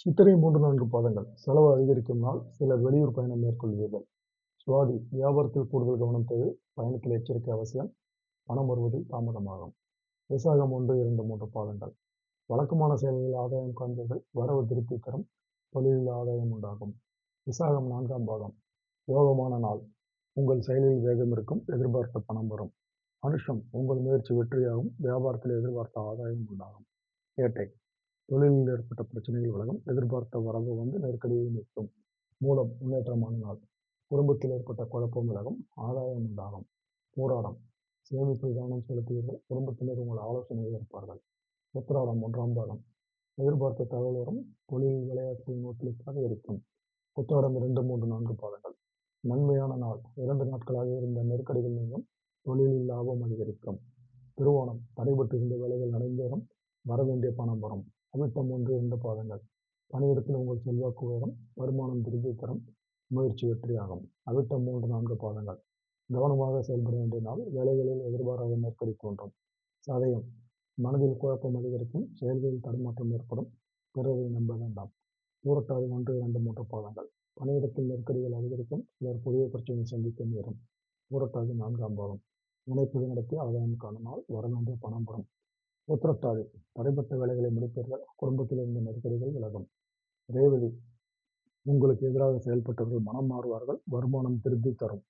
சித்திரை 3, 4 பாதங்கள். செலவு அதிகரிக்கும் நாள். சிலர் வெளியூர் பயணம் மேற்கொள்வீர்கள். சுவாதி வியாபாரத்தில் கூடுதல் கவனம் தேவை. பயணத்தில் எச்சரிக்கை அவசியம். பணம் வருவதில் தாமதமாகும். விசாகம் 1, 2, 3 பாதங்கள். வழக்கமான செயல்களில் ஆதாயம் காண்பீர்கள். வரவு திருப்தி தரும். தொழிலில் ஆதாயம் உண்டாகும். விசாகம் 4ஆம் பாதம். யோகமான நாள். உங்கள் செயலில் வேகம் இருக்கும். எதிர்பார்த்த பணம் வரும். அனுஷம் உங்கள் முயற்சி வெற்றியாகும். வியாபாரத்தில் எதிர்பார்த்த ஆதாயம் உண்டாகும். கேட்டை தொழிலில் ஏற்பட்ட பிரச்சனைகள் விலகும். எதிர்பார்த்த வரவு வந்து நெருக்கடியை நீக்கும். மூலம் முன்னேற்றமான நாள். குடும்பத்தில் ஏற்பட்ட குழப்பம் விலகும். ஆதாயம் உண்டாகும். போராடம் சேமிப்பில் கவனம் செலுத்துவீர்கள். குடும்பத்தினர் உங்கள் ஆலோசனையை ஏற்பார்கள். உத்திராடம் 1ஆம் பாதம். எதிர்பார்த்த தகவல் வரும். தொழில் விளையாட்டின் ஒத்துழைப்பு அதிகரிக்கும். உத்திராடம் 2, 3, 4 பாதங்கள். நன்மையான நாள். 2 நாட்களாக இருந்த நெருக்கடிகள் நீங்கும். தொழிலில் லாபம் அதிகரிக்கும். திருவோணம் தடைபட்டிருந்த வேலைகள் நடந்தேறும். வரவேண்டிய பணம் வரும். அவிட்டம் 1, 2 பாதங்கள். பணியிடத்தில் உங்கள் செல்வாக்கு உயரும். வருமானம் திருப்தி தரும். முயற்சி வெற்றியாகும். அவிட்டம் 3, 4 பாதங்கள். கவனமாக செயல்பட வேண்டிய நாள். வேலைகளில் எதிர்பாராத நெருக்கடி தோன்றும். சதயம் மனதில் குழப்பம் அதிகரிக்கும். செயல்களில் தடுமாற்றம் ஏற்படும். பிறரை நம்ப வேண்டாம். பூரட்டாதி 1, 2, 3 பாதங்கள். பணியிடத்தில் நெருக்கடிகள் அதிகரிக்கும். சிலர் புதிய பிரச்சனையை சந்திக்க நேரும். பூரட்டாதி 4ஆம் பாதம். நினைப்பது நடத்தி ஆதாயம் காணும் நாள். வரவேண்டிய பணம் வரும். உத்திரட்டாதி தடைப்பட்ட வேலைகளை முடிப்பீர்கள். குடும்பத்தில் இருந்த நெருக்கடிகள் விலகும். ரேவதி உங்களுக்கு எதிராக செயல்பட்டவர்கள் மனம் மாறுவார்கள். வருமானம் திருப்தி தரும்.